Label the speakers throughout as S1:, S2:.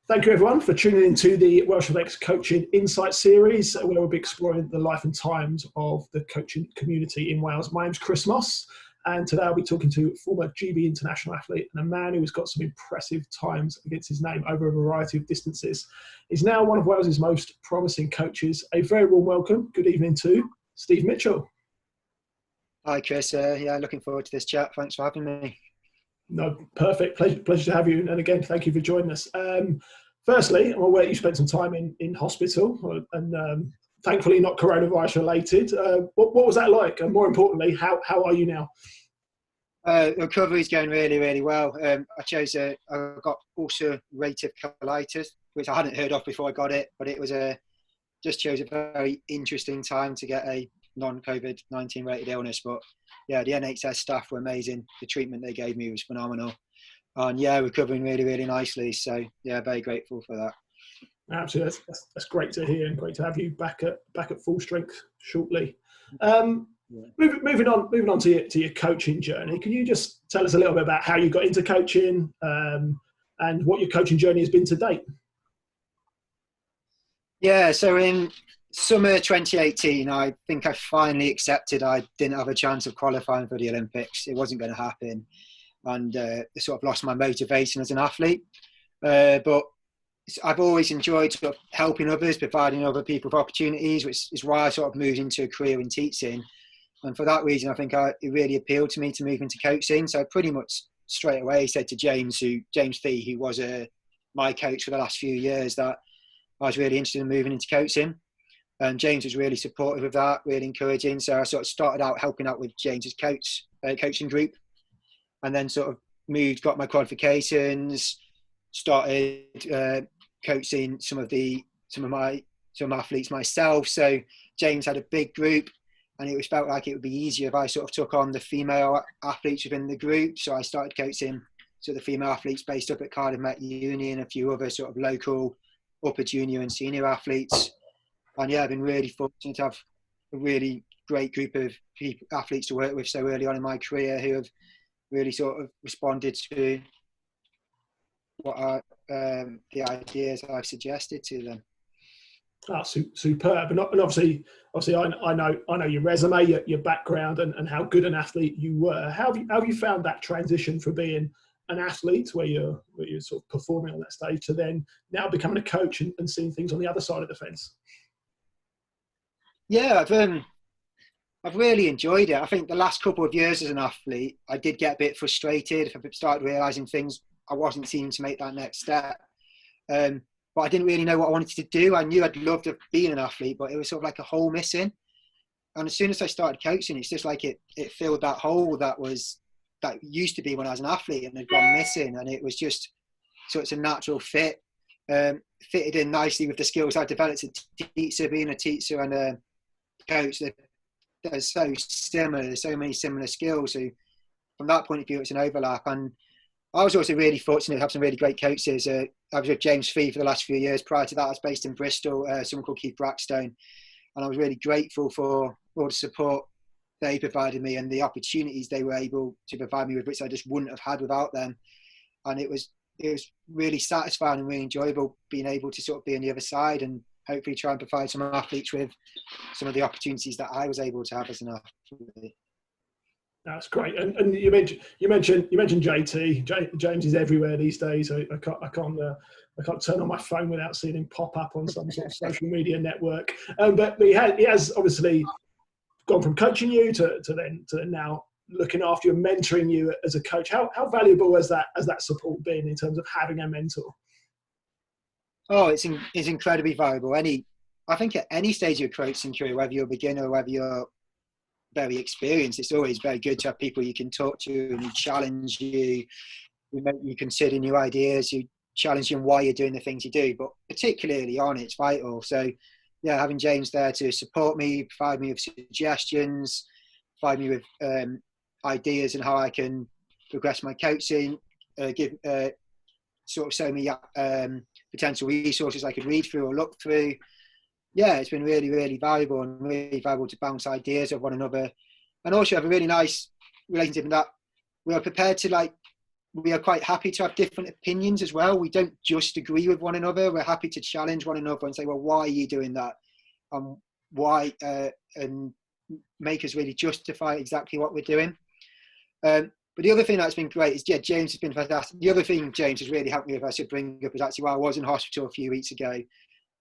S1: Thank you, everyone, for tuning into the Welsh Athletics Coaching Insight series, where we'll be exploring the life and times of the coaching community in Wales. My name's Chris Moss, and today I'll be talking to former GB international athlete and a man who has got some impressive times against his name over a variety of distances. He's now one of Wales's most promising coaches. A very warm welcome. Good evening to Steve Mitchell.
S2: Hi, Chris. Looking forward to this chat. Thanks for having me.
S1: No, perfect. Pleasure to have you. And again, thank you for joining us. Firstly, I'm aware you spent some time in hospital and thankfully not coronavirus related. What was that like? And more importantly, how are you now?
S2: Recovery is going really, really well. I got ulcerative colitis, which I hadn't heard of before I got it, but it was just chose a very interesting time to get a non-COVID-19 related illness. But yeah, the NHS staff were amazing. The treatment they gave me was phenomenal. And yeah, recovering really, really nicely. So yeah, very grateful for that.
S1: Absolutely, that's great to hear, and great to have you back at full strength shortly. Moving on to your coaching journey, can you just tell us a little bit about how you got into coaching and what your coaching journey has been to date?
S2: Yeah, so in summer 2018, I think I finally accepted I didn't have a chance of qualifying for the Olympics. It wasn't going to happen. And sort of lost my motivation as an athlete. But I've always enjoyed sort of helping others, providing other people with opportunities, which is why I sort of moved into a career in teaching. And for that reason, I think it really appealed to me to move into coaching. So I pretty much straight away said to James Fee, who was my coach for the last few years, that I was really interested in moving into coaching. And James was really supportive of that, really encouraging. So I sort of started out helping out with James's coaching group, and then sort of got my qualifications, started coaching some of my athletes myself. So James had a big group, and it felt like it would be easier if I sort of took on the female athletes within the group. So I started coaching the female athletes based up at Cardiff Met Uni and a few other sort of local upper junior and senior athletes. And yeah, I've been really fortunate to have a really great group of athletes to work with so early on in my career who have really sort of responded to what are the ideas I've suggested to them.
S1: Oh, superb. And obviously, I know your resume, your background, and how good an athlete you were. How have you found that transition from being an athlete, where you're sort of performing on that stage, to then now becoming a coach and seeing things on the other side of the fence?
S2: Yeah, I've really enjoyed it. I think the last couple of years as an athlete, I did get a bit frustrated. I started realising things I wasn't seeming to make that next step. But I didn't really know what I wanted to do. I knew I'd love to be an athlete, but it was sort of like a hole missing. And as soon as I started coaching, it's just like it filled that hole that used to be when I was an athlete and had gone missing. And it was just, so it's a natural fit, fitted in nicely with the skills I developed as a teacher, being a teacher and a coach. They're so similar. There's so many similar skills. So from that point of view, it's an overlap. And I was also really fortunate to have some really great coaches. I was with James Fee for the last few years. Prior to that, I was based in Bristol, someone called Keith Brackstone. And I was really grateful for all the support they provided me and the opportunities they were able to provide me with, which I just wouldn't have had without them. And it was really satisfying and really enjoyable being able to sort of be on the other side and hopefully try and provide some athletes with some of the opportunities that I was able to have as an athlete.
S1: That's great. And you mentioned JT. James is everywhere these days. I can't turn on my phone without seeing him pop up on some sort of social media network. But he has obviously gone from coaching you to now looking after you and mentoring you as a coach. How valuable has that support been in terms of having a mentor?
S2: Oh, it's incredibly valuable. I think at any stage of your coaching career, whether you're a beginner or whether you're very experienced, it's always very good to have people you can talk to and who challenge you, who make you consider new ideas, who challenge you on why you're doing the things you do. But particularly on it's vital. So yeah, having James there to support me, provide me with suggestions, provide me with ideas and how I can progress my coaching, show me potential resources I could read through or look through. Yeah, it's been really, really valuable and really valuable to bounce ideas of one another, and also have a really nice relationship in that we are prepared to we are quite happy to have different opinions as well. We don't just agree with one another. We're happy to challenge one another and say, well, why are you doing that? Why, and make us really justify exactly what we're doing. But the other thing that's been great is, yeah, James has been fantastic. The other thing James has really helped me with, I should bring up, is actually while I was in hospital a few weeks ago,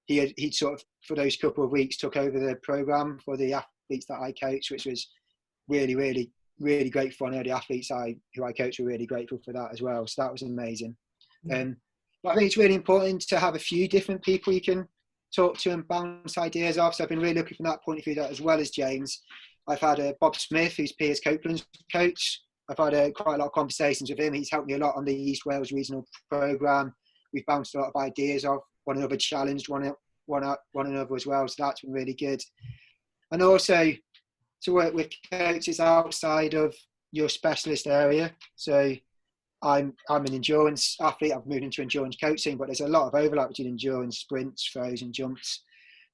S2: he'd sort of, for those couple of weeks, took over the program for the athletes that I coach, which was really, really, really great fun. The athletes who I coach were really grateful for that as well. So that was amazing. But I think it's really important to have a few different people you can talk to and bounce ideas off. So I've been really looking from that point of view, that as well as James. I've had Bob Smith, who's Piers Copeland's coach. I've had quite a lot of conversations with him. He's helped me a lot on the East Wales regional programme. We've bounced a lot of ideas off one another, challenged one another as well. So that's been really good. And also to work with coaches outside of your specialist area. So I'm an endurance athlete. I've moved into endurance coaching, but there's a lot of overlap between endurance, sprints, throws and jumps.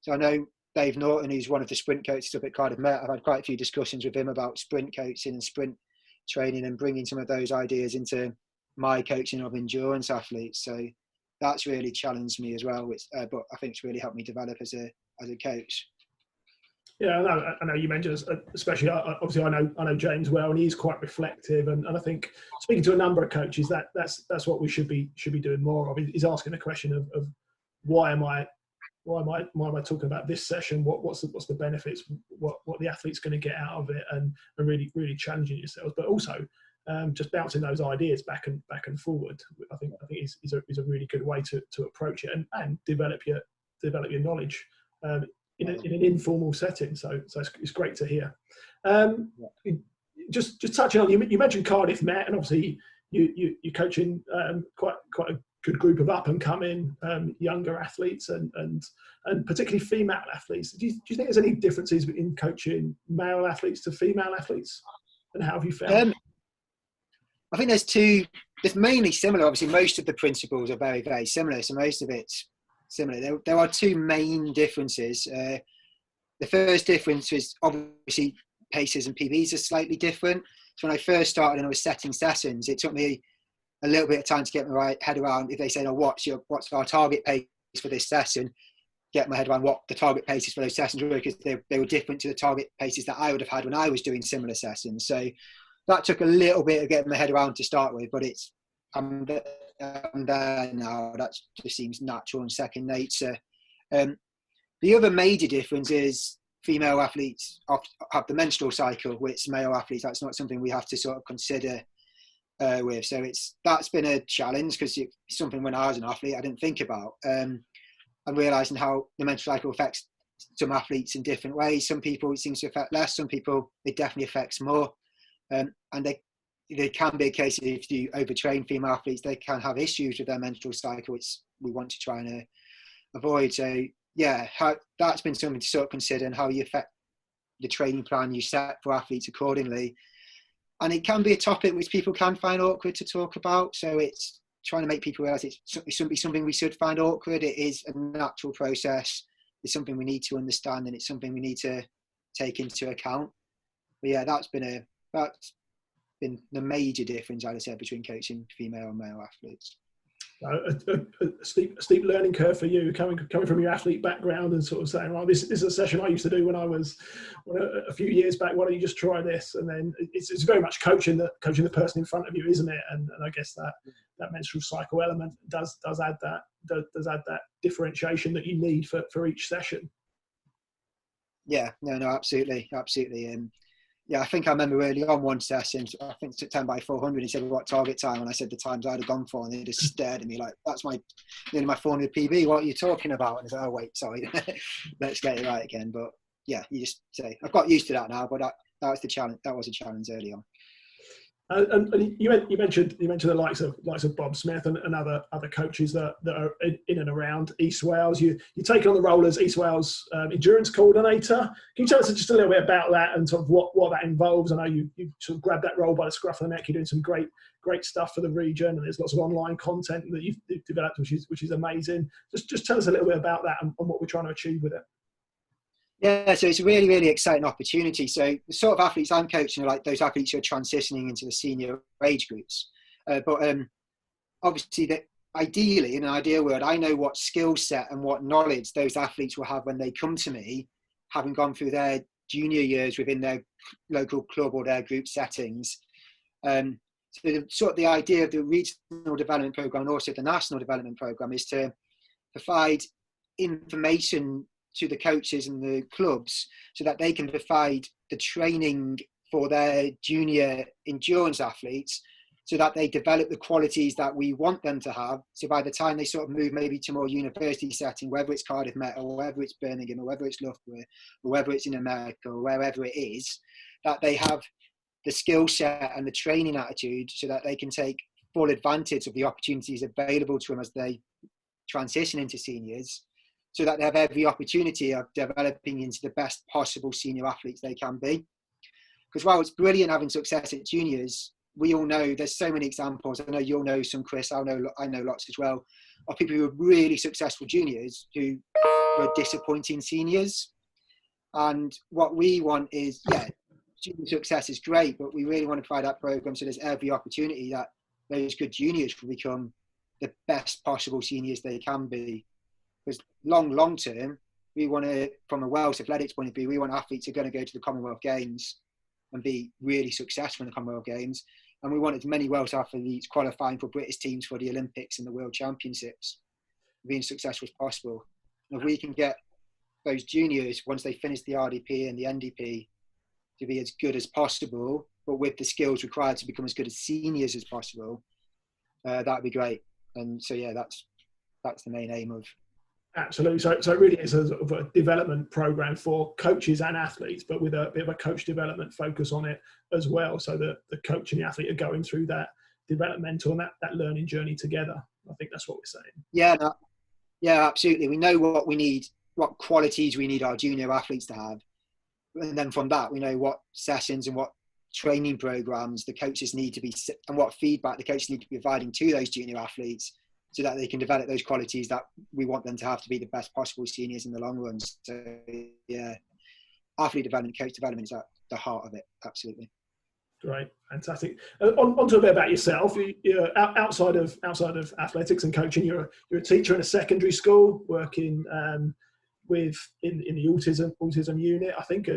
S2: So I know Dave Norton, who's one of the sprint coaches up at Cardiff Met, I've had quite a few discussions with him about sprint coaching and sprint training and bringing some of those ideas into my coaching of endurance athletes. So that's really challenged me as well, but I think it's really helped me develop as a coach.
S1: Yeah, I know you mentioned, especially obviously I know James well, and he's quite reflective, and I think speaking to a number of coaches, that's what we should be doing more of. He's asking the question of why am I talking about this session? What's the benefits? What the athlete's going to get out of it, and really challenging yourselves, but also just bouncing those ideas back and forward. I think is a really good way to approach it and develop your knowledge in an informal setting. So it's great to hear. Just touching on, you mentioned Cardiff Met, and obviously you're coaching quite a good group of up and coming younger athletes and particularly female athletes. Do you think there's any differences in coaching male athletes to female athletes, and how have you found?
S2: I think there's mainly similar. Obviously, most of the principles are very, very similar. So most of it's similar. There are two main differences. The first difference is obviously paces and PBs are slightly different. So when I first started and I was setting sessions, it took me a little bit of time to get my head around. If they say, "Oh, what's our target pace for this session?" Get my head around what the target paces for those sessions were, because they were different to the target paces that I would have had when I was doing similar sessions. So that took a little bit of getting my head around to start with, but I'm there now. That just seems natural and second nature. The other major difference is female athletes have the menstrual cycle, which male athletes, that's not something we have to sort of consider with. So that's been a challenge, because it's something when I was an athlete I didn't think about. And realising how the menstrual cycle affects some athletes in different ways. Some people it seems to affect less, some people it definitely affects more. And they can be a case of, if you overtrain female athletes, they can have issues with their menstrual cycle, which we want to try and avoid. So yeah, that's been something to sort of consider, and how you affect the training plan you set for athletes accordingly. And it can be a topic which people can find awkward to talk about. So it's trying to make people realise it shouldn't be something we should find awkward. It is a natural process. It's something we need to understand, and it's something we need to take into account. But yeah, that's been the major difference, I'd say, between coaching female and male athletes.
S1: A steep learning curve for you, coming from your athlete background and sort of saying, "Well, this is a session I used to do when I was a few years back. Why don't you just try this?" And then it's very much coaching the person in front of you, isn't it? And I guess that menstrual cycle element does add that differentiation that you need for each session.
S2: Yeah, no, absolutely. Yeah, I think I remember early on one session, I think it's 10 by 400, he said, "What target time?" And I said the times I'd have gone for, and they just stared at me like, "That's my 400 PB, what are you talking about?" And I said, "Oh, wait, sorry, let's get it right again." But yeah, you just say, I've got used to that now, but that was the challenge. That was a challenge early on.
S1: And you mentioned the likes of Bob Smith and other coaches that are in and around East Wales. You take on the role as East Wales endurance coordinator. Can you tell us just a little bit about that and sort of what that involves? I know you sort of grabbed that role by the scruff of the neck. You're doing some great stuff for the region, and there's lots of online content that you've developed, which is amazing. Just tell us a little bit about that and what we're trying to achieve with it.
S2: Yeah, so it's a really, really exciting opportunity. So the sort of athletes I'm coaching are like those athletes who are transitioning into the senior age groups. But obviously, that ideally, in an ideal world, I know what skill set and what knowledge those athletes will have when they come to me, having gone through their junior years within their local club or their group settings. So the idea of the regional development program and also the national development program is to provide information to the coaches and the clubs so that they can provide the training for their junior endurance athletes so that they develop the qualities that we want them to have. So by the time they sort of move maybe to more university setting, whether it's Cardiff Met or whether it's Birmingham or whether it's Loughborough or whether it's in America or wherever it is, that they have the skill set and the training attitude so that they can take full advantage of the opportunities available to them as they transition into seniors, so that they have every opportunity of developing into the best possible senior athletes they can be. Because while it's brilliant having success at juniors, we all know there's so many examples. I know you'll know some, Chris. I know lots as well, of people who are really successful juniors who were disappointing seniors. And what we want is, junior success is great, but we really want to provide that program so there's every opportunity that those good juniors will become the best possible seniors they can be. Because long term, we want to, from a Welsh athletics point of view, we want athletes who are going to go to the Commonwealth Games and be really successful in the Commonwealth Games. And we want as many Welsh athletes qualifying for British teams for the Olympics and the World Championships, being successful as possible. And if we can get those juniors, once they finish the RDP and the NDP, to be as good as possible, but with the skills required to become as good as seniors as possible, that would be great. And so, that's the main aim of.
S1: Absolutely. So it really is a sort of a development program for coaches and athletes, but with a bit of a coach development focus on it as well. So that the coach and the athlete are going through that developmental and that learning journey together. I think that's what we're saying.
S2: Yeah, absolutely. We know what we need, what qualities we need our junior athletes to have. And then from that, we know what sessions and what training programs the coaches need to be, and what feedback the coaches need to be providing to those junior athletes, so that they can develop those qualities that we want them to have to be the best possible seniors in the long run. So yeah, athlete development, coach development is at the heart of it. Absolutely.
S1: Great, fantastic. On to a bit about yourself. You're outside of athletics and coaching. You're a teacher in a secondary school, working in the autism unit, I think.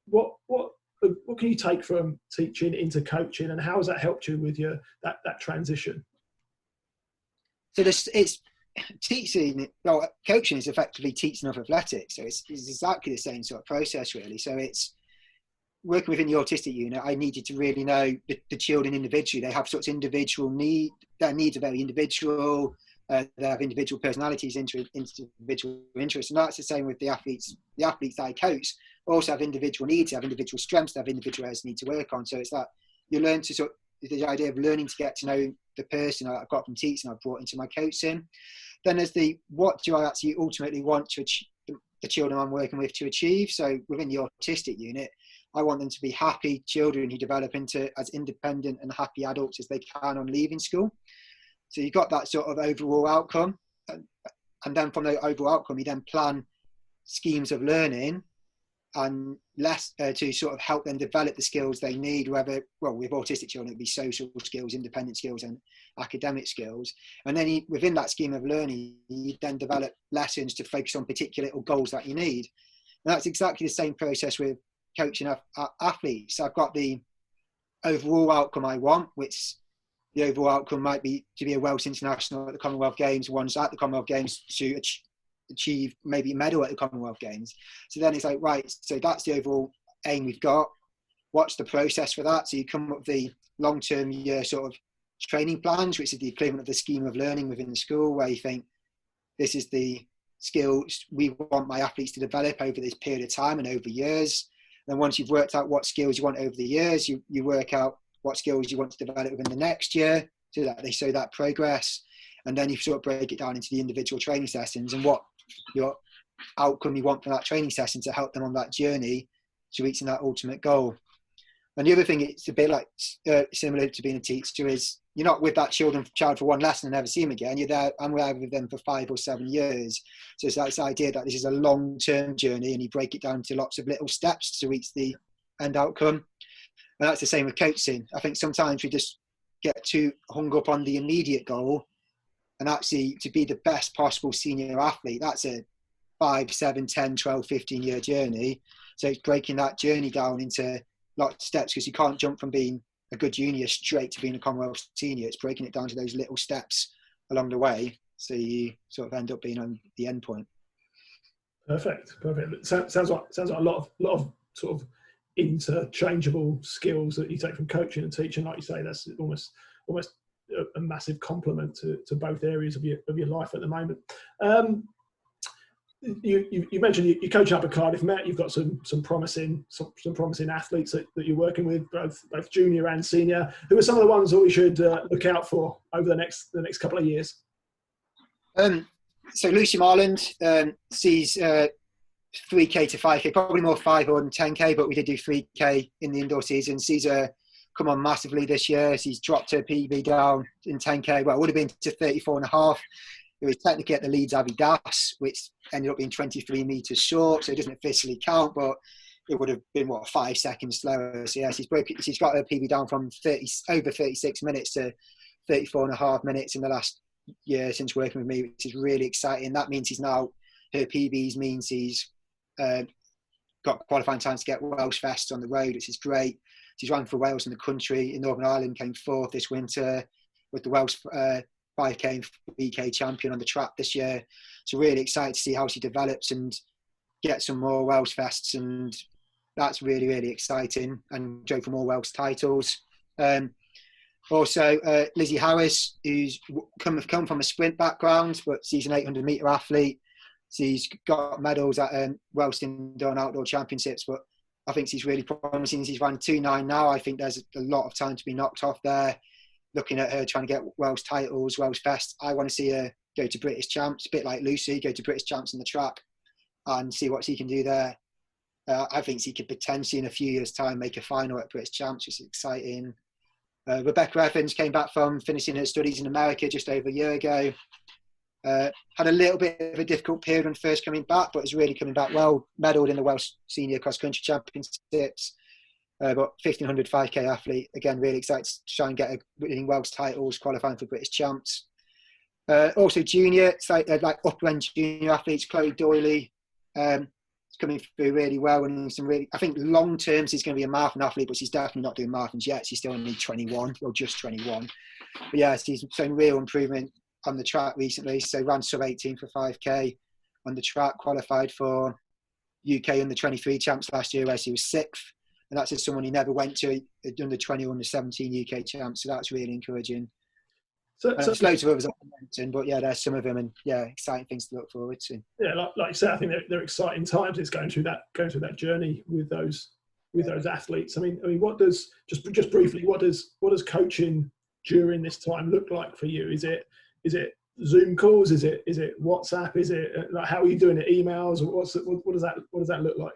S1: What can you take from teaching into coaching, and how has that helped you with that transition?
S2: So it's teaching, well, coaching is effectively teaching of athletics. So it's exactly the same sort of process, really. So it's working within the autistic unit. I needed to really know the children individually. They have such individual needs. Their needs are very individual. They have individual personalities, individual interests. And that's the same with the athletes. The athletes that I coach also have individual needs, they have individual strengths, they have individual areas they need to work on. So it's that you learn to sort of, the idea of learning to get to know the person I've got from teaching, I've brought into my coaching. Then there's what do I actually ultimately want to achieve, the children I'm working with to achieve. So within the autistic unit, I want them to be happy children who develop into as independent and happy adults as they can on leaving school. So you've got that sort of overall outcome. And then from the overall outcome, you then plan schemes of learning and to sort of help them develop the skills they need, with autistic children, it'd be social skills, independent skills and academic skills. And then within that scheme of learning, you then develop lessons to focus on particular little goals that you need. And that's exactly the same process with coaching athletes. I've got the overall outcome I want, which the overall outcome might be to be a Welsh international at the Commonwealth Games, once at the Commonwealth Games to achieve maybe a medal at the Commonwealth Games. So then it's like, right, so that's the overall aim we've got. What's the process for that? So you come up with the long-term year sort of training plans, which is the equivalent of the scheme of learning within the school, where you think this is the skills we want my athletes to develop over this period of time and over years. And once you've worked out what skills you want over the years, you work out what skills you want to develop within the next year so that they show that progress. And then you sort of break it down into the individual training sessions and what your outcome you want from that training session to help them on that journey to reaching that ultimate goal. And the other thing, it's a bit like similar to being a teacher, is you're not with that child for one lesson and never see them again. You're there and we're with them for 5 or 7 years. So it's this idea that this is a long-term journey, and you break it down into lots of little steps to reach the end outcome. And that's the same with coaching. I think sometimes we just get too hung up on the immediate goal, and actually to be the best possible senior athlete, that's a 5, 7, 10, 12, 15-year journey. So it's breaking that journey down into lots of steps, because you can't jump from being a good junior straight to being a Commonwealth senior. It's breaking it down to those little steps along the way, so you sort of end up being on the end point.
S1: Perfect. Sounds like a lot of sort of interchangeable skills that you take from coaching and teaching. Like you say, that's almost a massive complement to both areas of your life at the moment. You mentioned you're coaching up at Cardiff Met. You've got some promising athletes that you're working with, both junior and senior. Who are some of the ones that we should look out for over the next couple of years?
S2: So Lucy Marland sees 3K to 5K, probably more 5 or 10K, but we did do 3K in the indoor season. She's come on massively this year. She's dropped her PB down in 10K. Well, it would have been to 34.5. It was technically at the Leeds Abbey Das, which ended up being 23 metres short, so it doesn't officially count, but it would have been, 5 seconds slower. So yeah, she's got her PB down from over 36 minutes to 34.5 minutes in the last year since working with me, which is really exciting. That means her PBs means he's got qualifying time to get Welsh Fest on the road, which is great. She's run for Wales in the country. In Northern Ireland, came 4th this winter with the Welsh 5K and 3K champion on the track this year. So really excited to see how she develops and get some more Welsh Fests, and that's really, really exciting, and go for more Welsh titles. Also, Lizzie Harris, who's come from a sprint background, but she's an 800 metre athlete. She's got medals at Welsh Indoor and Outdoor Championships, but I think she's really promising. She's run 2.9 now. I think there's a lot of time to be knocked off there. Looking at her trying to get Welsh titles, Welsh Fest, I want to see her go to British Champs, a bit like Lucy, go to British Champs in the track and see what she can do there. I think she could potentially in a few years' time make a final at British Champs, which is exciting. Rebecca Evans came back from finishing her studies in America just over a year ago. Had a little bit of a difficult period when first coming back, but is really coming back well. Medalled in the Welsh Senior Cross Country Championships. But 1500 5K athlete, again, really excited to try and get winning Welsh titles, qualifying for British Champs. Also junior, it's like upper end junior athletes, Chloe Doyley, is coming through really well, and I think long term she's going to be a marathon athlete, but she's definitely not doing marathons yet. She's still only 21, or just 21. But yeah, she's shown real improvement on the track recently. So ran sub 18 for 5K on the track, qualified for UK under 23 champs last year, where she was 6th. And that's just someone who never went to under 20 or under 17 UK champs. So that's really encouraging. So there's loads of others I mentioned, but yeah, there's some of them, and yeah, exciting things to look forward to.
S1: Yeah, like you said, I think they're exciting times. It's going through that journey with those athletes. I mean, what does just briefly, what does coaching during this time look like for you? Is it Zoom calls? Is it WhatsApp? Is it like, how are you doing it? Emails? What does that look like?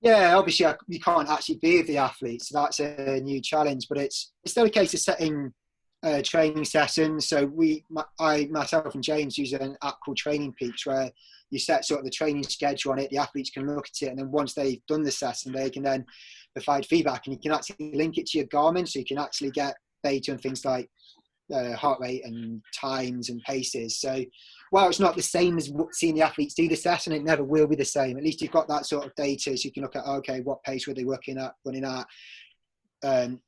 S2: Yeah, obviously you can't actually be with the athletes, so that's a new challenge. But it's still a case of setting training sessions. So myself and James use an app called Training Peaks, where you set sort of the training schedule on it. The athletes can look at it, and then once they've done the session, they can then provide feedback, and you can actually link it to your Garmin, so you can actually get data and things like heart rate and times and paces. So while it's not the same as seeing the athletes do the session, it never will be the same. At least you've got that sort of data, so you can look at, okay, what pace were they running at, and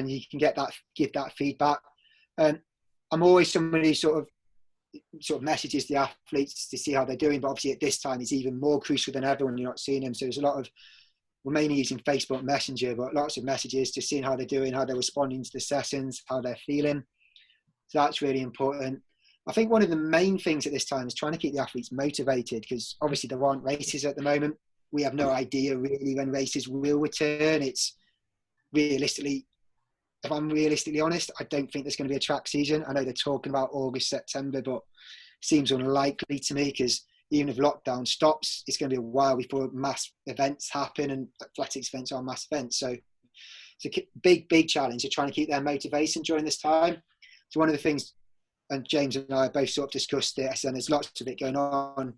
S2: you can give that feedback. I'm always somebody who sort of messages the athletes to see how they're doing, but obviously at this time it's even more crucial than ever when you're not seeing them. So there's a lot of, we're mainly using Facebook Messenger, but lots of messages to seeing how they're doing, how they're responding to the sessions, how they're feeling. So that's really important. I think one of the main things at this time is trying to keep the athletes motivated, because obviously there aren't races at the moment. We have no idea really when races will return. It's realistically, if I'm realistically honest, I don't think there's going to be a track season. I know they're talking about August, September, but it seems unlikely to me, because even if lockdown stops, it's going to be a while before mass events happen, and athletics events are mass events. So it's a big challenge of trying to keep their motivation during this time. So one of the things, and James and I both sort of discussed this, and there's lots of it going on,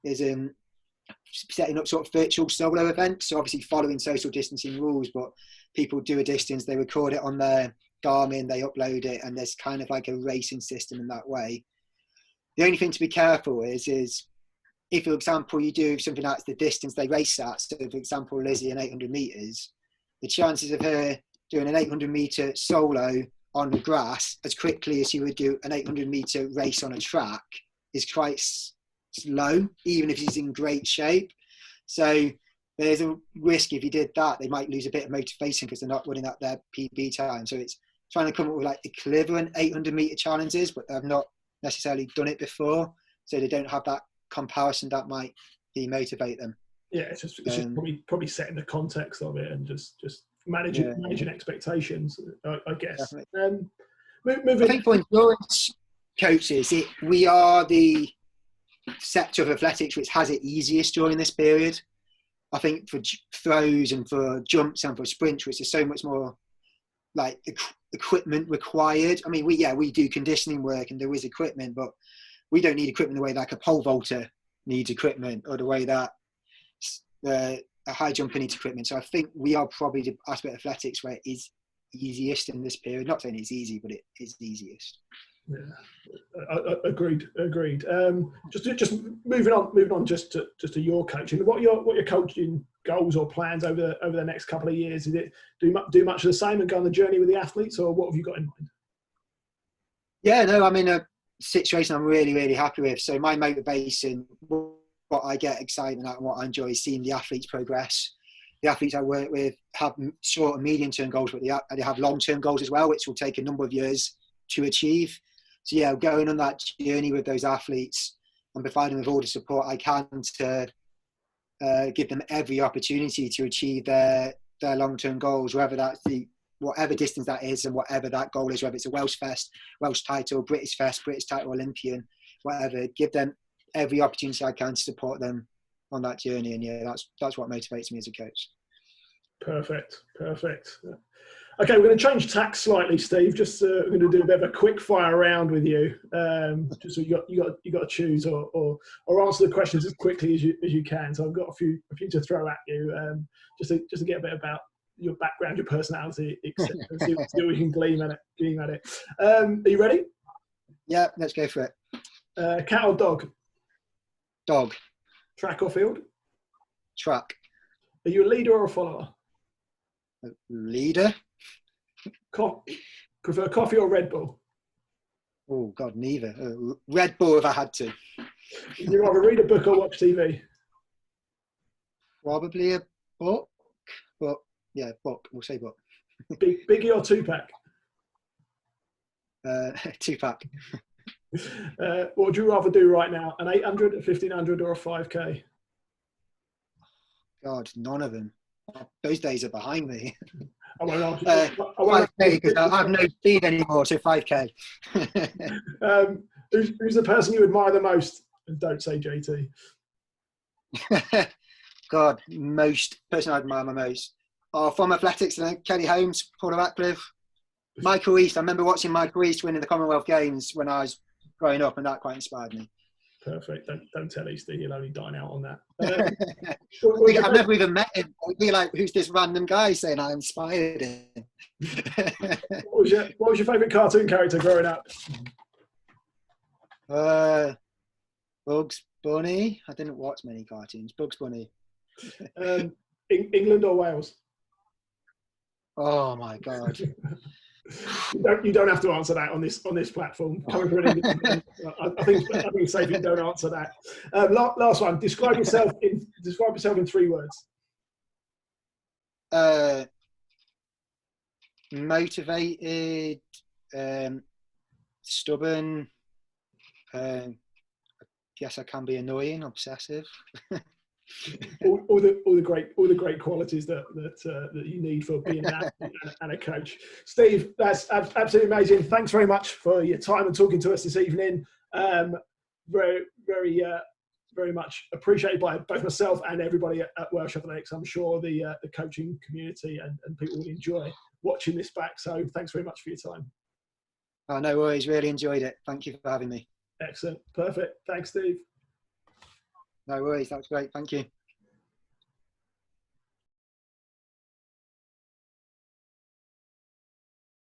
S2: is setting up sort of virtual solo events. So obviously following social distancing rules, but people do a distance, they record it on their Garmin, they upload it, and there's kind of like a racing system in that way. The only thing to be careful is if, for example, you do something that's the distance they race at, so for example, Lizzie an 800 meters, the chances of her doing an 800 meter solo on the grass as quickly as you would do an 800 meter race on a track is quite low, even if she's in great shape. So there's a risk if you did that, they might lose a bit of motivation because they're not running at their PB time. So it's trying to come up with like equivalent 800 meter challenges, but they've not necessarily done it before. So they don't have that comparison that might demotivate them.
S1: Yeah, it's just probably setting the context of it and just managing expectations, I guess.
S2: I think for endurance coaches, we are the sector of athletics which has it easiest during this period. I think for throws and for jumps and for sprints, which is so much more like equipment required. I mean, we do conditioning work and there is equipment, but we don't need equipment the way like a pole vaulter needs equipment, or the way that a high jumper needs equipment. So I think we are probably the aspect of athletics where it is easiest in this period. Not saying it's easy, but it is easiest.
S1: Yeah, agreed. Just moving on just to your coaching. What your coaching goals or plans over the next couple of years? Is it do much of the same and go on the journey with the athletes, or what have you got in mind?
S2: Yeah, no, I'm in a situation I'm really, really happy with. So my motivation, what I get excited about and what I enjoy is seeing the athletes progress. The athletes I work with have short and medium term goals, but they have long term goals as well, which will take a number of years to achieve. So yeah, going on that journey with those athletes and providing them with all the support I can to give them every opportunity to achieve their long-term goals, whether that's whatever distance that is and whatever that goal is, whether it's a Welsh Fest, Welsh title, British Fest, British title, Olympian, whatever, give them every opportunity I can to support them on that journey. And yeah, that's what motivates me as a coach.
S1: Perfect. Okay, we're going to change tack slightly, Steve. Just we're going to do a bit of a quick fire round with you. Just so you got to choose or answer the questions as quickly as you can. So I've got a few to throw at you, just to get a bit about your background, your personality, etc. See what we can glean at it. Are you ready?
S2: Yeah, let's go for it.
S1: Cat or dog?
S2: Dog. Track
S1: or field?
S2: Track.
S1: Are you a leader or a follower?
S2: A leader.
S1: Prefer coffee or Red Bull?
S2: Oh God, neither. Red Bull if I had to.
S1: Would you rather read a book or watch TV?
S2: Probably a book, but yeah, book. We'll say book.
S1: Biggie or two-pack?
S2: Two-pack.
S1: What would you rather do right now? An 800, a 1500, or a 5K?
S2: God, none of them. Those days are behind me.
S1: I won't ask you.
S2: 5K because I have no speed anymore, so 5K.
S1: Who's the person you admire the most? And don't say JT.
S2: God, person I admire the most. From athletics, Kelly Holmes, Paula Ratcliffe, Michael East. I remember watching Michael East winning the Commonwealth Games when I was growing up, and that quite inspired me.
S1: Perfect. Don't tell Easty, he'll only dine out on that.
S2: I've never even met him. I'd be like, who's this random guy saying I inspired him?
S1: What was your favourite cartoon character growing up?
S2: Bugs Bunny. I didn't watch many cartoons. Bugs Bunny.
S1: England or Wales?
S2: Oh my God.
S1: You don't have to answer that on this platform. Coming from an England, I think it's safe you don't answer that. Last one. Describe yourself in 3 words.
S2: Motivated, stubborn. I guess I can be annoying, obsessive.
S1: all the great qualities that you need for being an athlete and a coach. Steve, that's absolutely amazing. Thanks very much for your time and talking to us this evening. Very much appreciated by both myself and everybody at Welsh Athletics. I'm sure the coaching community and people will enjoy watching this back. So thanks very much for your time.
S2: Oh, no worries. Really enjoyed it. Thank you for having me.
S1: Excellent. Perfect. Thanks, Steve.
S2: No worries. That was great. Thank you.